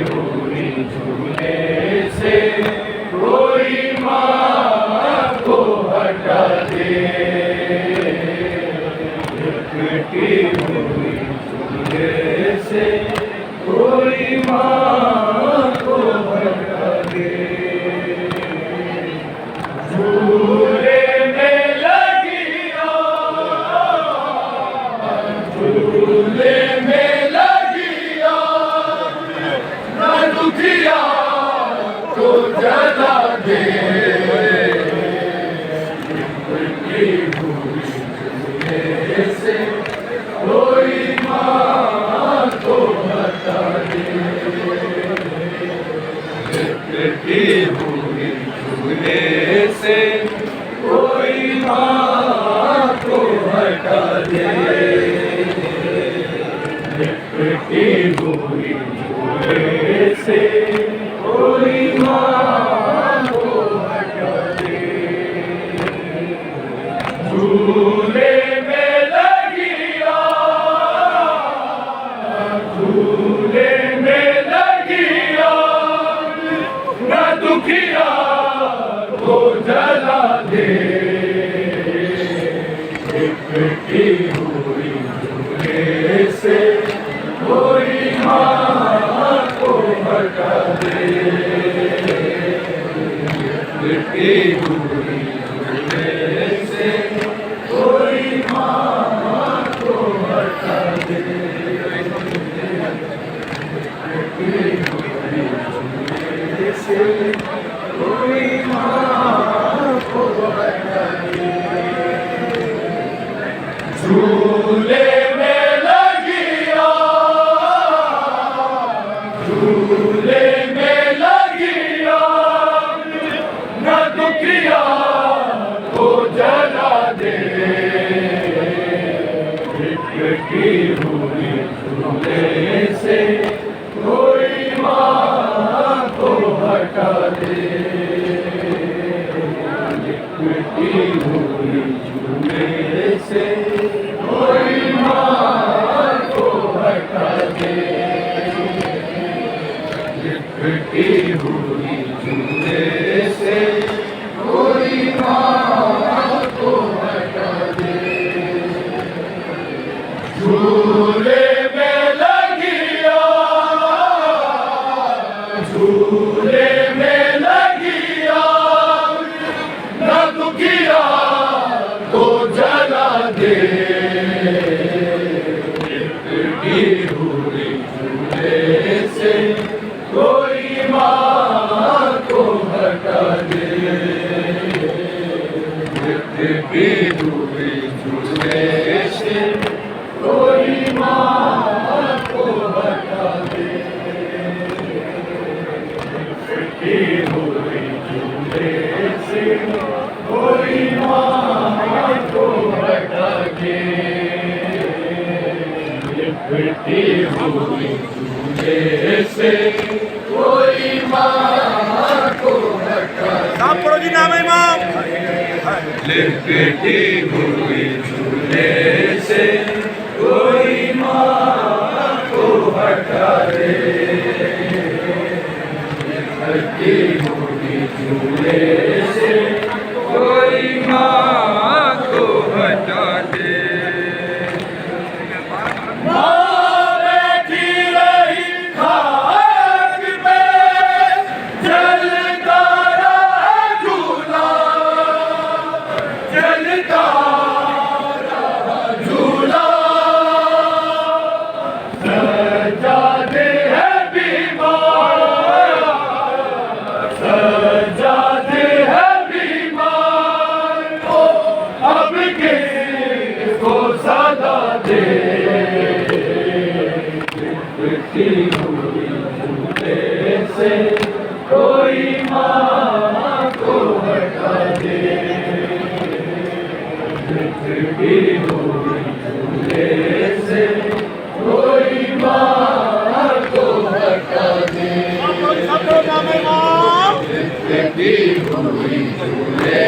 हुई झूले से कोई माँ को हटा दे। लिपटी हुई झूले से कोई माँ को हटा दे। झूले में लगी आग, झूले में लगी आग, न दुखिया को जला दे। लिपटी हुई झूले से कोई माँ को हटा दे। लिपटी हुई झूले से कोई माँ को हटा दे। लिपटी हुई झूले से कोई माँ को हटा दे। झूले में लगी आग, झूले में लगी आग, न दुखिया को जला दे। लिपटी हुई झूले से कोई माँ को हटा दे। लिपटी हुई झूले से कोई माँ को हटा दे। लिपटी हुई झूले से कोई माँ को हटा दे। झूले में लगी आग, झूले में लगी आग, न दुखिया को जला दे। लिपटी हुई झूले से कोई माँ को हटा दे। लिपटी हुई झूले से कोई माँ को हटा दे। लिपटी हुई झूले से कोई माँ को हटा दे। झूले में लगी आग, झूले में लगी आग, न दुखिया को जला दे। लिपटी हुई झूले से कोई माँ को हटा दे। लिपटी हुई झूले से कोई माँ को हटा दे। लिपटी हुई झूले से कोई माँ को हटा दे। लिपटी हुई झूले से कोई माँ को हटा दे। नाम पढ़ो जी, नाम है इमाम। लिपटी हुई झूले से कोई माँ को हटा दे। लिपटी हुई झूले से कोई माँ को हटा दे। माँ बैठी रही खाक पे, जलता रहा झूला, जलता रहा झूला। सजादे है बीमार, सजादे है बीमार, ओ अब किसको सदा दे। लिपटी हुई झूले से कोई माँ को हटा दे। लिपटी हुई झूले से कोई माँ को हटा दे। नाम है इमाम। लिपटी हुई झूले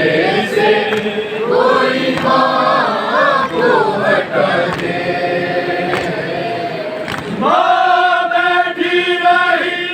से कोई माँ को हटा दे। माँ बैठी रही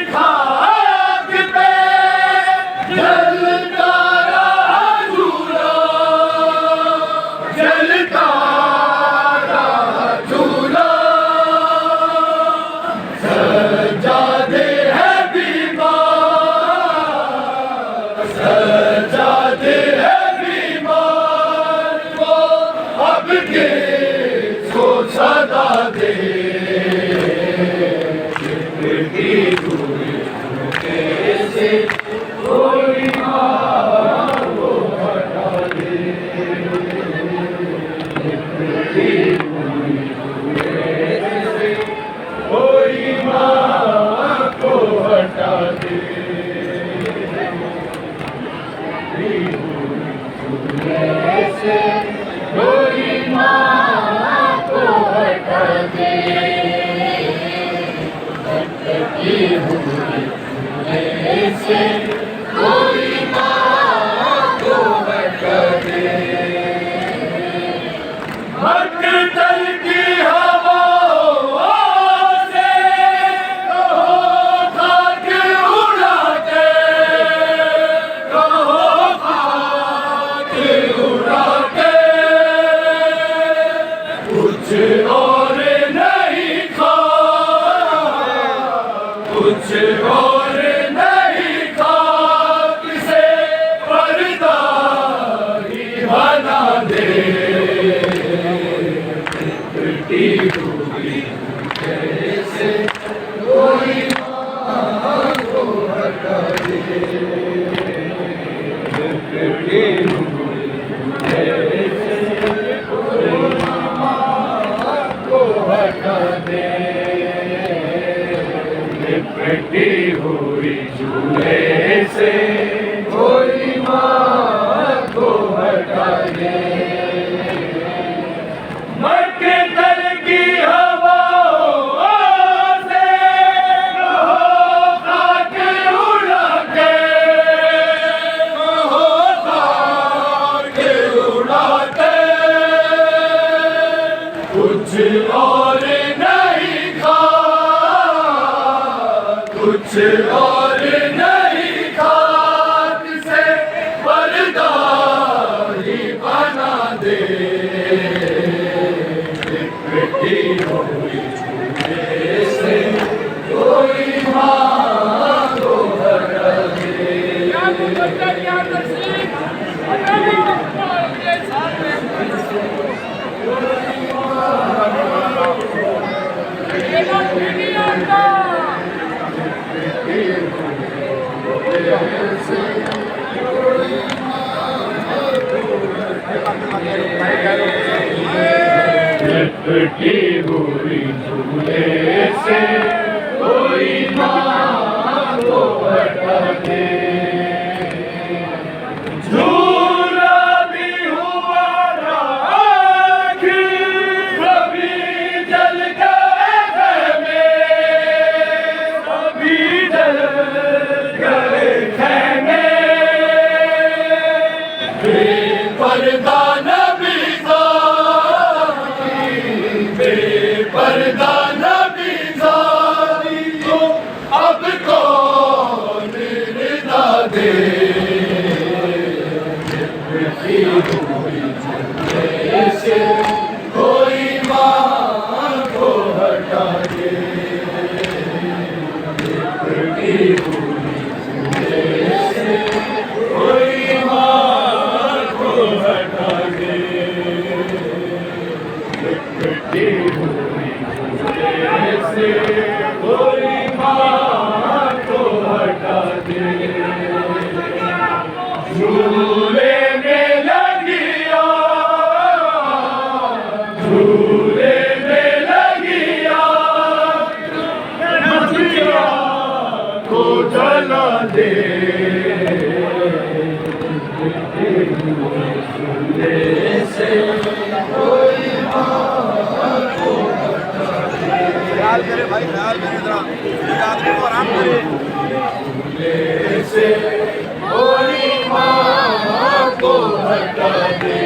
हुई झूले से कोई माँ को हटा दे। मक्कर की हवाओं से कहो खाक उड़ा के, कहो खाक उड़ा के, कुछ और नहीं खा, कुछ और नहीं खाक से पर्दा ही बना दे। लिपटी हुई झूले से कोई माँ को हटा दे। लिपटी हुई झूले से कोई माँ को हटा दे। झूला भी हुआ राख, कभी जल गए खेमे, कभी जल गए खेमे। बेपर्दा नबी बेपर्दा नबी ज़ादी को अब कौन रिदा दे। लिपटी हुई झूले से कोई माँ को हटा दे। लिपटी हुई झूले से कोई माँ को हटा दे। लिपटी हुई झूले से कोई माँ को हटा दे। झूले में लगी आग, झूले में लगी आग, मटिया को जला दे। झूले से कोई ख्याल करे भाई, ख्याल करे जरा, एक आदमी को आराम करे। झूले से कोई माँ को हटा दे।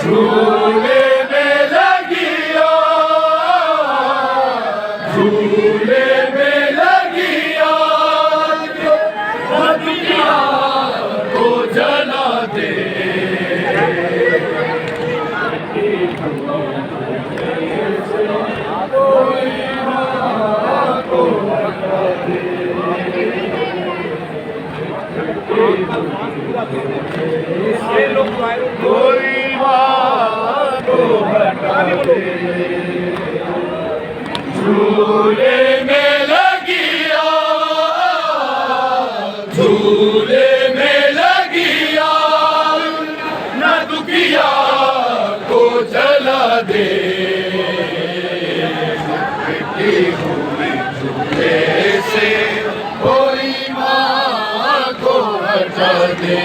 झूले में लगी आग, झूले में लगी आग, मटिया को जला दे। कोई माँ को हटा दे। झूले में लगी आग, झूले में लगी आग, न दुखिया को जला दे। लिपटी हुई झूले से कोई माँ को हटा दे।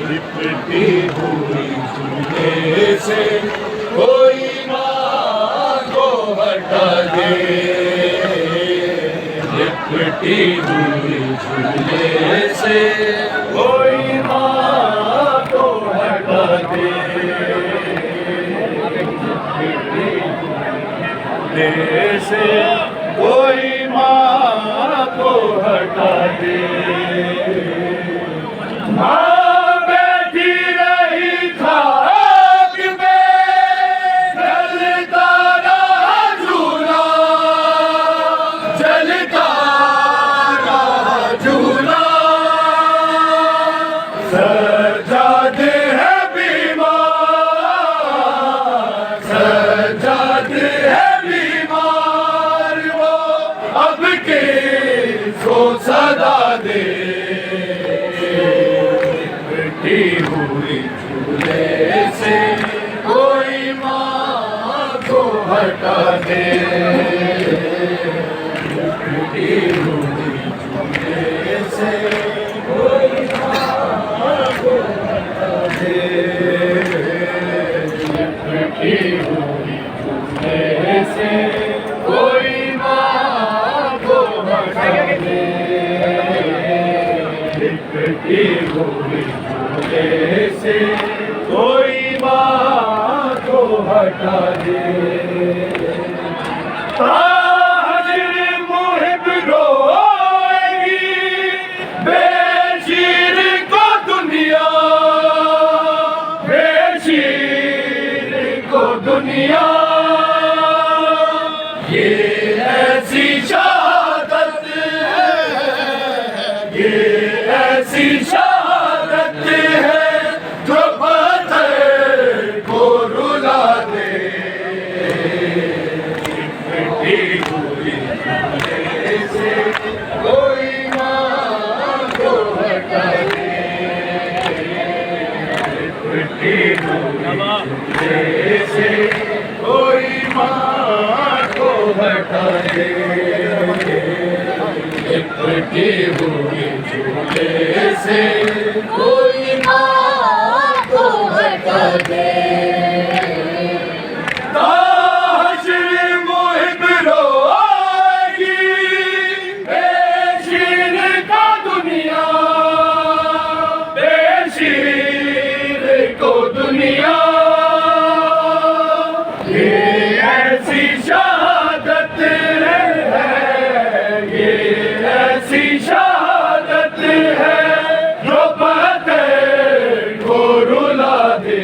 लिपटी हुई झूले से कोई माँ को हटा दे। लिपटी हुई झूले से कोई माँ को हटा दे। झूले से कोई माँ को हटा दे। माँ बैठी रही खाक में, जलता रहा झूला, जलता रहा झूला। सज्जाद है बीमार, सज्जाद है बीमार, वो अब के सो सदा दे। लिपटी हुई झूले से कोई माँ को हटा दे। लिपटी हुई झूले से कोई माँ को हटा दे। ताहिर मुहिब रोएगी बेशीर को दुनिया, बेशीर को दुनिया। ये ऐसी शहादत है, ये ऐसी शहादत है जो पत्थर को रुला दे। मिट्टी हुई झूले से कोई माँ को हटा दे। मिट्टी हुई झूले से कोई माँ को हटा दे। लिपटी हुई झूले से कोई माँ को हटा दे। ताहिर मुहिब रोएगी बेशीर का दुनिया, बेशीर को दुनिया। ये ऐसी शहादत है, ये ऐसी शहादत है जो पत्थर को रुला दे।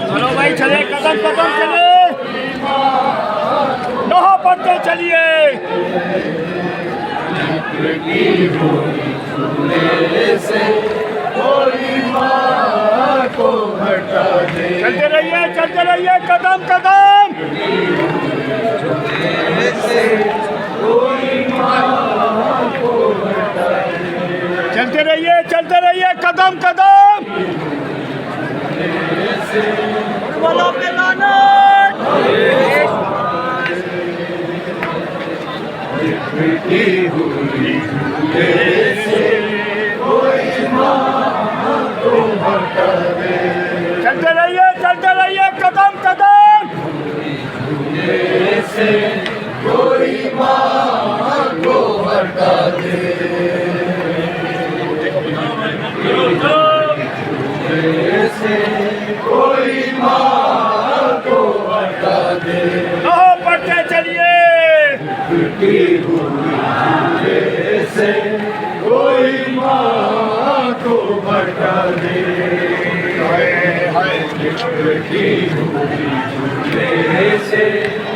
चलो भाई चले, कदम कदम चले, नहा पड़ते चलिए। लिपटी हुई झूले से कोई माँ को हटा दे। चलते रहिए कदम कदम। कोई माँ को हटा दे। चलते रहिए कदम कदम। बोलो मेलानत। लिपटी हुई झूले से कोई माँ को हटा दे। चलते रहिए कदम कदम। झूले से कोई माँ को हटा दे। झूले से कोई माँ को हटा दे। नहा पड़ते चलिए। लिपटी हुई झूले से कोई माँ को हटा दे। लिपटी हुई झूले से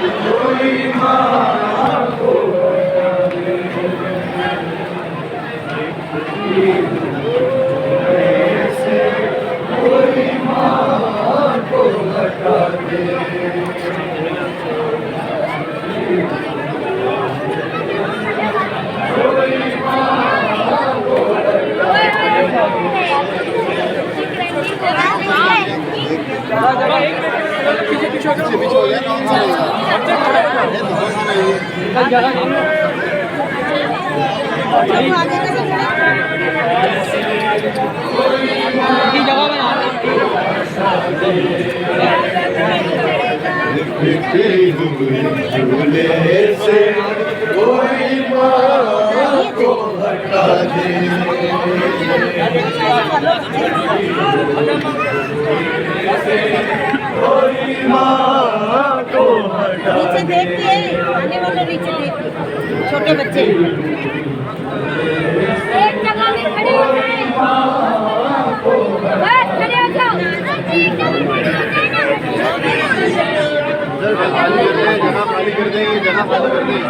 कोई माँ को हटा दे। लिपटी हुई झूले से कोई माँ को हटा दे। लिपटी हुई झूले से कोई माँ को हटा दे। कोई माँ को हटा नीचे देखिए, आने वाले नीचे देखिए, छोटे बच्चे एक जगह में खड़े हो जाएं। बस खड़े हो जाओ। जगह खाली कर देंगे, जगह खाली कर देंगे।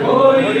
कोई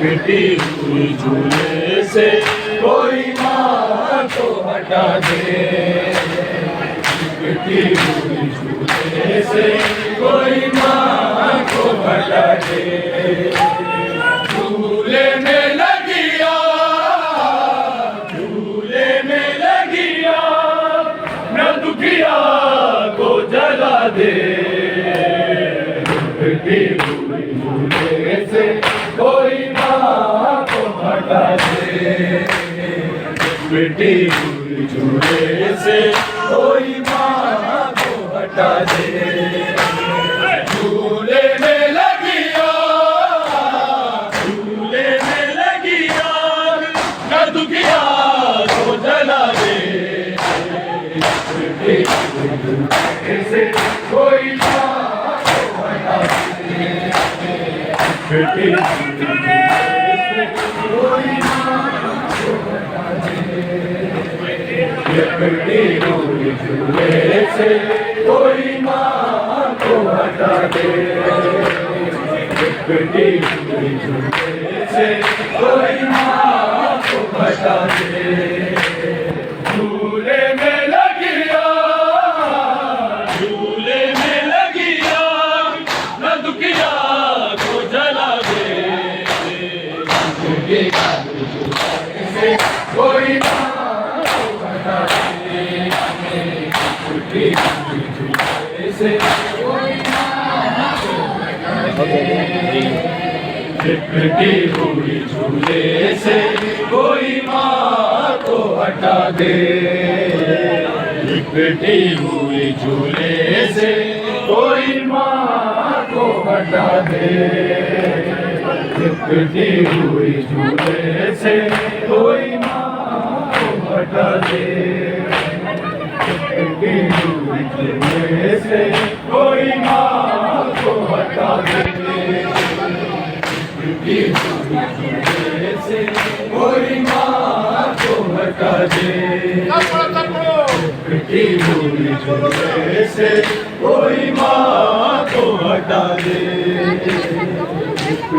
पिटी हुई झूले से कोई माँ को हटा दे, पिटी हुई झूले से कोई माँ को हटा दे। झूले में लगिया, झूले में लगिया, न दुखिया को जला दे, पिटी हुई झूले से कोई माँ को हटा दे, पिटी हुई झूले से कोई माँ को हटा दे। झूले में लगिया, झूले में लगिया, न दुखिया को जला दे, पिटी हुई झूले से कोई माँ को हटा दे, पिटी पिटी हुई झूले से कोई माँ को हटा दे, पिटी हुई झूले से कोई माँ को हटा दे। झूले में लगिया, झूले में लगिया, न दुखिया को जला दे, पिटी हुई झूले से कोई माँ से पिटी हुई झूले से कोई माँ को हटा दे, पिटी हुई झूले से कोई माँ को हटा दे, पिटी हुई झूले से कोई माँ को हटा दे, पिटी हुई झूले से कोई माँ को हटा दे, पिटी हुई झूले से कोई माँ को हटा दे, पिटी हुई झूले से कोई माँ को हटा दे,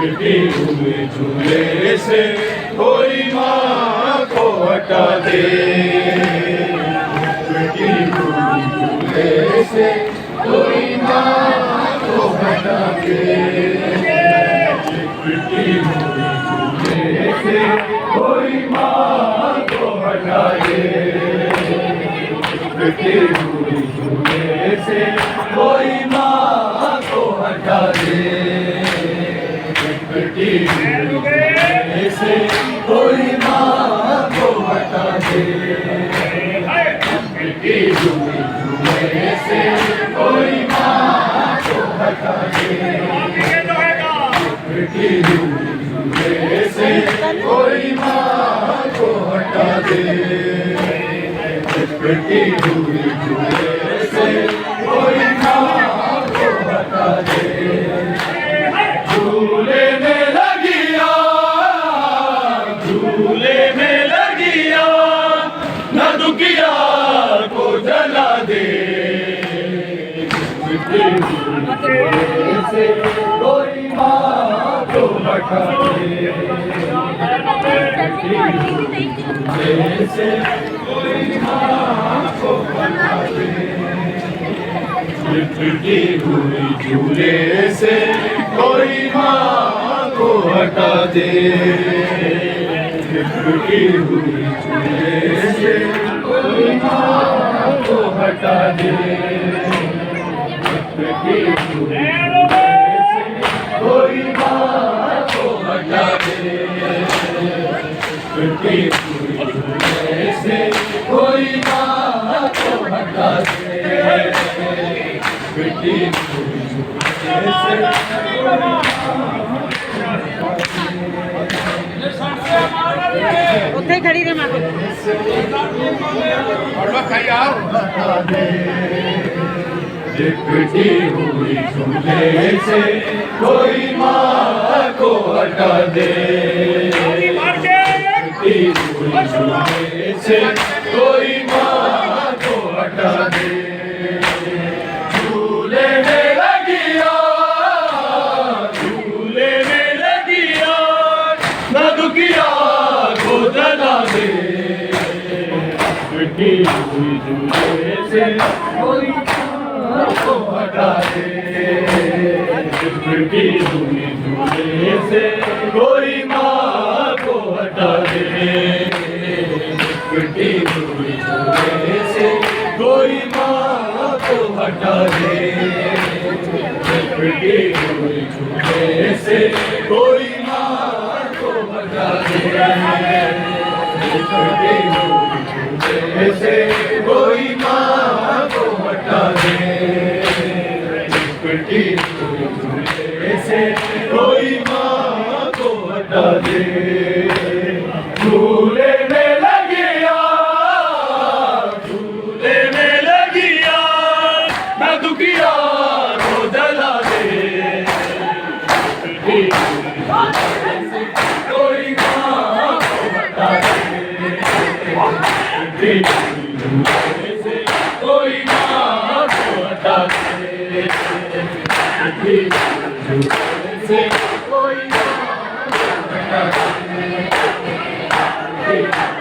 पिटी हुई झूले से कोई माँ को हटा दे, पिटी हुई झूले से कोई माँ को हटा दे, पिटी हुई झूले से कोई माँ को हटा दे, पिटी हुई झूले से कोई माँ को हटा दे, पिटी हुई झूले से कोई माँ को हटा दे, पिटी हुई झूले से कोई माँ को हटा दे, पिटी हुई झूले से कोई माँ को हटा दे, पिटी हुई झूले से कोई माँ को हटा दे। झूले में लगिया, झूले में लगिया, न दुखिया को जला दे, पिटी हुई झूले से कोई माँ को हटा दे, पिटी हुई झूले से कोई माँ को हटा दे, पिटी हुई झूले से कोई माँ को हटा दे, पिटी हुई झूले से कोई माँ को हटा दे, पिटी हुई झूले से कोई माँ को हटा दे, पिटी हुई झूले से कोई माँ को हटा दे, पिटी हुई झूले से उत्थे खड़ी रहे माता पिटी हुई झूले से कोई माँ को हटा दे, पिटी हुई झूले से कोई माँ को हटा दे, झूले में लगिया, झूले में लगिया, लिपटी हुई झूले से कोई माँ को हटा दे, लिपटी हुई झूले से कोई माँ को हटा दे, लिपटी हुई झूले से कोई माँ को हटा दे, लिपटी हुई झूले से कोई माँ को हटा दे, लिपटी हुई झूले से कोई माँ को हटा दे, लिपटी हुई झूले से कोई माँ को हटा दे। झूले में लगिया, झूले में लगिया, मैं दुखिया को जला दे, लिपटी कोई माँ को हटा दे, लिपटी झूले से कोई माँ को हटा दे, लिपटी झूले से कोई माँ को हटा दे,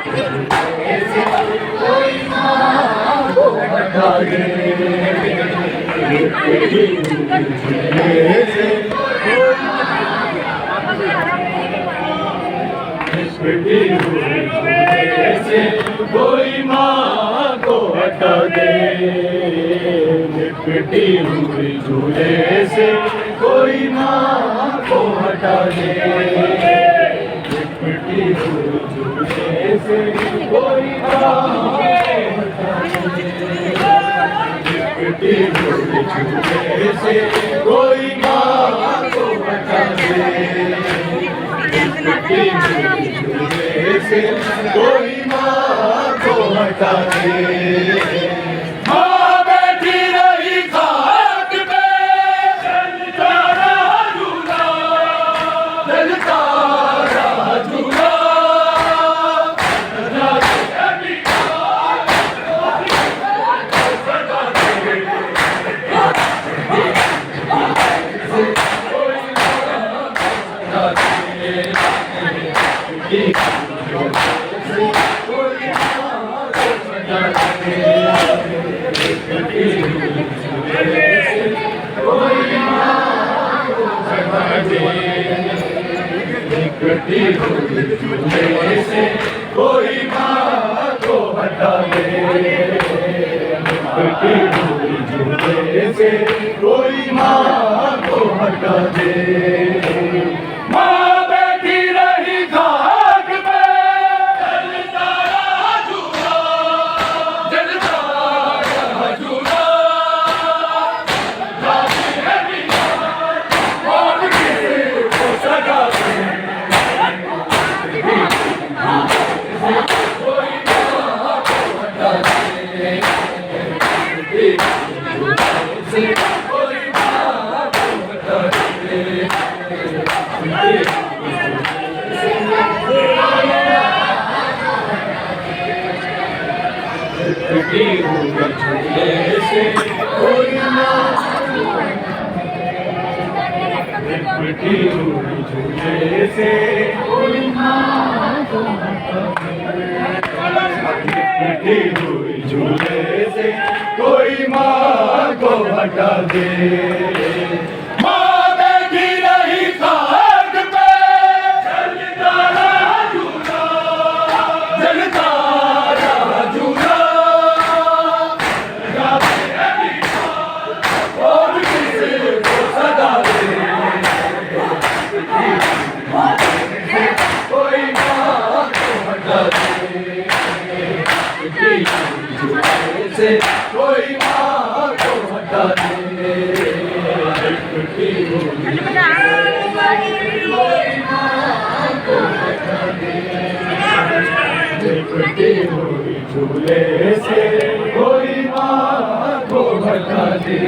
लिपटी से कोई माँ को हटा दे, लिपटी झूले से लिपटी झूले से कोई माँ को हटा दे, लिपटी हुई झूले से कोई माँ को हटा दे, लिपटी हुई झूले से कोई माँ लिपटी हुई झूले से कोई माँ को हटा दे, लिपटी हुई झूले से कोई माँ को हटा दे। माँ बैठी रही खाट पे, जलता रहा झूला, जलता रहा झूला, लिपटी हुई झूले से कोई माँ को हटा दे, लिपटी हुई झूले से कोई माँ को हटा दे। माँ बैठी रही घाट पे, जलता रहा झूला, जलता रहा झूला, जाती है बीमार और किसी को सजा दे, कोई माँ को हटा दे, कोई माँ को हटा दे, लिपटी हुई झूले से कोई माँ, लिपटी हुई झूले से कोई माँ को हटा दे, लिपटी हुई झूले से कोई माँ को हटा दे। माँ बैठी रही खाट पे, जलता रहा झूला, जलता रहा झूला, जाती है बीमार और किसी को सजा दे, कोई माँ को हटा दे, लिपटी झूले से कोई माँ को हटा दे, लिपटी हुई लिपटी हुई झूले से कोई माँ को हटा दे,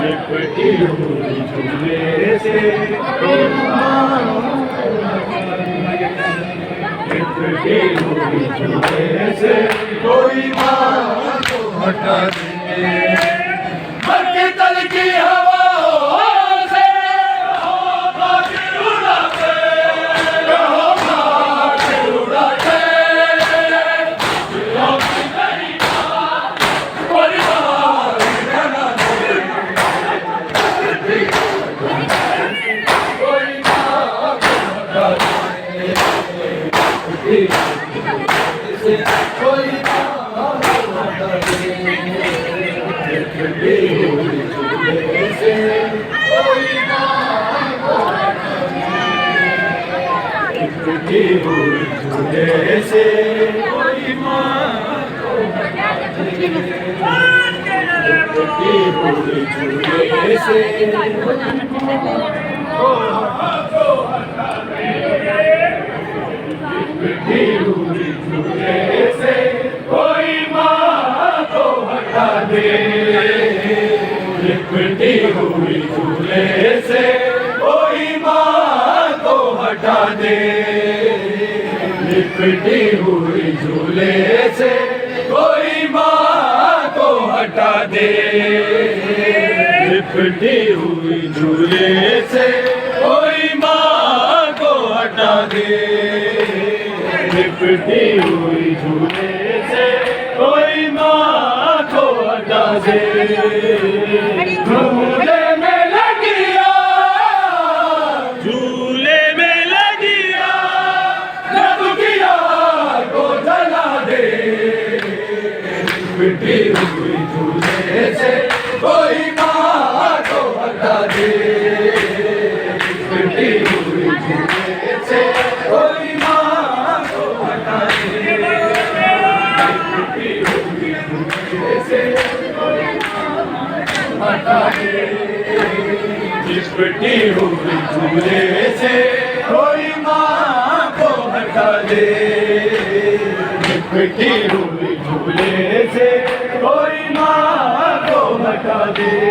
लिपटी हुई झूले से कोई माँ लिपटी हुई झूले से कोई माँ को हटा दे। मर के तल की हवाओं से कहो बादल उड़ाते, कहो बादल उड़ाते, से कोई माँ को हटा दे, लिपटी हुई झूले से कोई माँ को हटा दे, लिपटी हुई झूले से कोई माँ को हटा दे, लिपटी हुई झूले से लिपटी हुई झूले से कोई माँ को हटा दे, लिपटी हुई झूले से कोई माँ को हटा दे, लिपटी हुई झूले से कोई माँ को हटा दे, लिपटी हुई झूले से कोई माँ को हटा दे, लिपटी हुई झूले से कोई माँ को हटा दे। झूले में लगिया, झूले में लगिया, जब किया को जला दे, लिपटी हुई झूले से कोई माँ को हटा दे, लिपटी हुई झूले से कोई माँ को हटा दे, लिपटी हुई झूले से कोई माँ को हटा दे, लिपटी हुई झूले से कोई माँ को हटा दे, लिपटी हुई झूले से कोई माँ को हटा दे।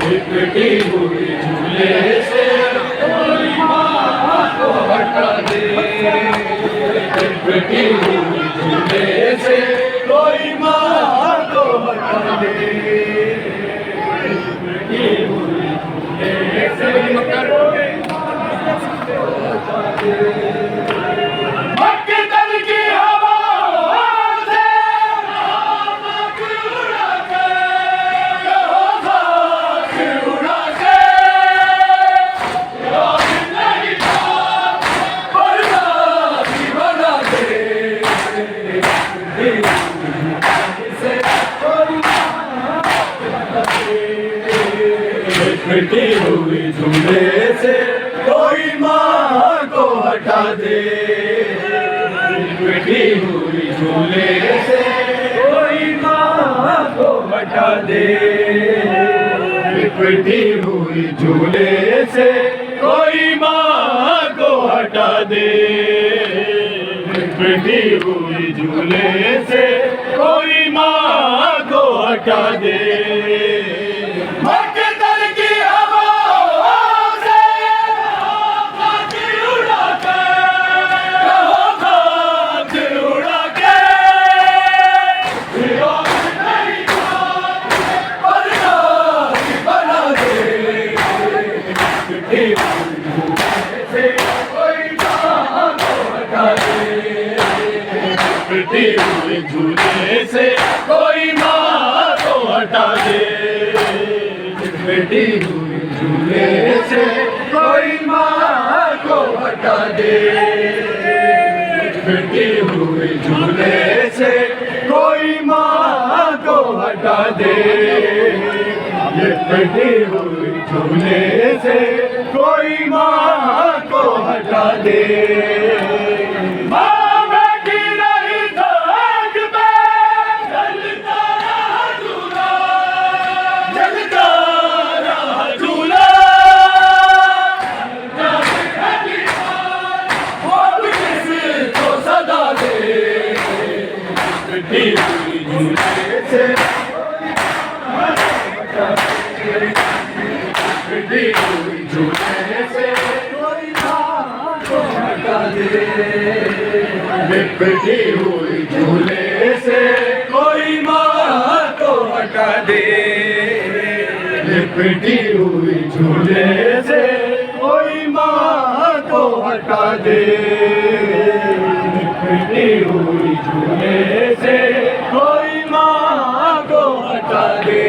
लिपटी हुई झूले से कोई माँ को हटा दे, लिपटी हुई झूले से कोई माँ को हटा दे, लिपटी हुई झूले से मक्के दल की हवा से आमक उड़ा के, उड़ा के याद नहीं था बरसाती बना दे, से कोई लिपटी हुई झूले से कोई माँ को हटा दे, लिपटी हुई झूले से कोई माँ को हटा दे, लिपटी हुई झूले से कोई माँ को हटा दे, लिपटी हुई झूले से कोई माँ को हटा दे। मक्के दल की हवा से आकाश उड़ा के, आकाश उड़ा के याद नहीं था बरसाती बना दे, लिपटी हुई झूले से कोई माँ को हटा दे, लिपटी हुई झूले से कोई माँ को हटा दे, लिपटी हुई झूले से कोई माँ को हटा दे, लिपटी हुई झूले से कोई माँ को हटा दे, लिपटी हुई झूले से कोई माँ को हटा दे। माँ बैठी रही धाक पे, जलता रहा झूला, जलता रहा झूला, वो भी किसको सदा दे, लिपटी हुई झूले से लिपटी हुई झूले से कोई माँ को हटा दे, लिपटी हुई झूले से कोई माँ को हटा दे, लिपटी हुई झूले से कोई माँ को हटा दे, लिपटी हुई झूले से कोई माँ को हटा दे।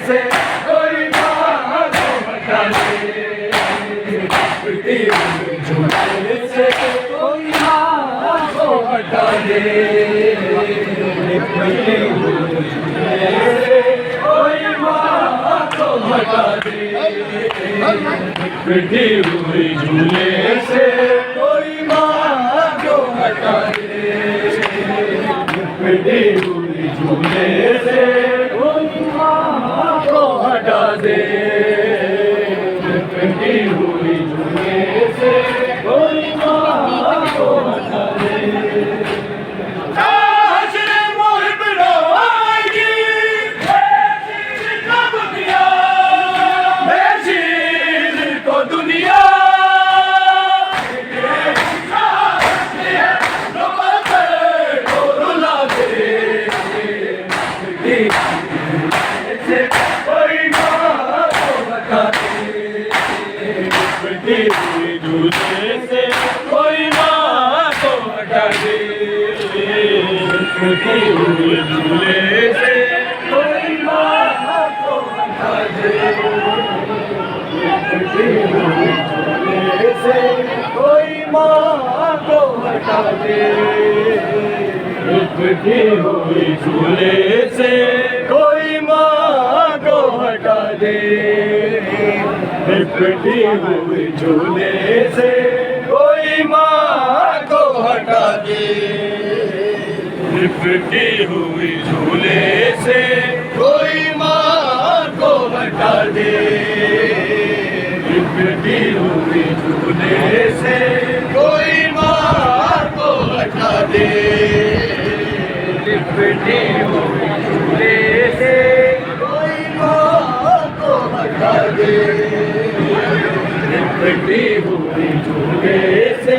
से कोई माँ को हटा दे, झूले से कोई माँ को हटा दे, कोई माँ को हटा दे, लिपटी हुई झूले से कोई माँ को हटा दे, लिपटी हुई झूले से कोई माँ को हटा दे, लिपटी हुई झूले से कोई माँ को हटा दे। झूले से कोई माँ को हटा दे, लिपटी हुई झूले से कोई माँ को हटा दे, लिपटी हुई झूले से कोई माँ को हटा दे, लिपटी हुई झूले से कोई माँ को हटा दे, लिपटी हुई झूले से कोई माँ को हटा दे, लिपटी हुई झूले से कोई माँ को हटा दे, लिपटी हुई झूले से कोई माँ को हटा दे, लिपटी हुई झूले से कोई माँ को हटा दे, लिपटी हुई झूले से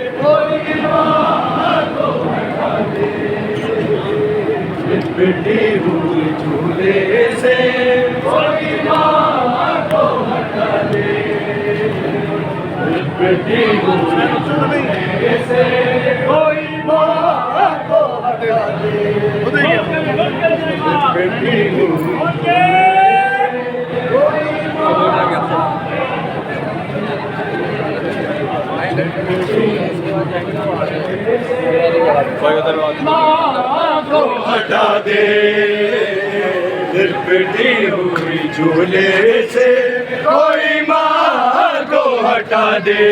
कोई माँ को हटा दे, लिपटी हुई झूले से कोई माँ को हटा दे, लिपटी हुई झूले से कोई माँ को हटा दे, लिपटी हुई माँ को हटा दे, लिपटी हुई झूले से कोई माँ को हटा दे,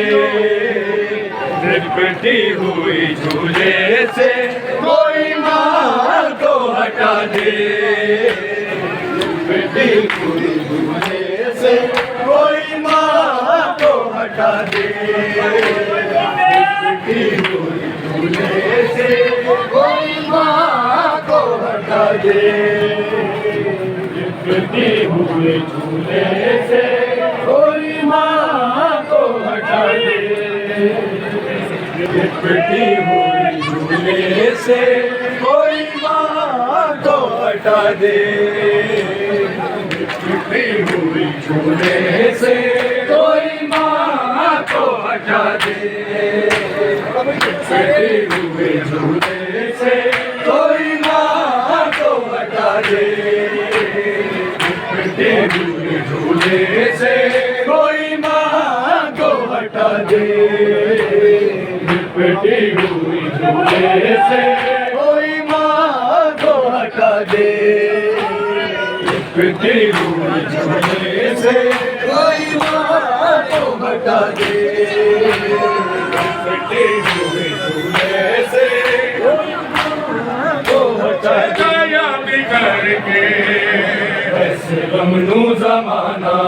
लिपटी हुई झूले से कोई माँ को हटा दे, लिपटी हुई झूले से कोई माँ को हटा दे, लिपटी हुई झूले से कोई माँ को हटा दे, लिपटी हुई झूले से कोई माँ को हटा दे, लिपटी हुई झूले से कोई माँ को हटा दे, लिपटी हुई झूले से कोई माँ को हटा दे, लिपटी हुई झूले से कोई माँ को हटा दे, लिपटी हुई झूले से कोई माँ को हटा दे, लिपटी हुई झूले से कोई माँ को हटा दे, लिपटी हुई झूले से कोई माँ को हटा दे, लिपटी हुई झूले से कोई माँ को हटा दे, करके ऐसे गमनू ज़माना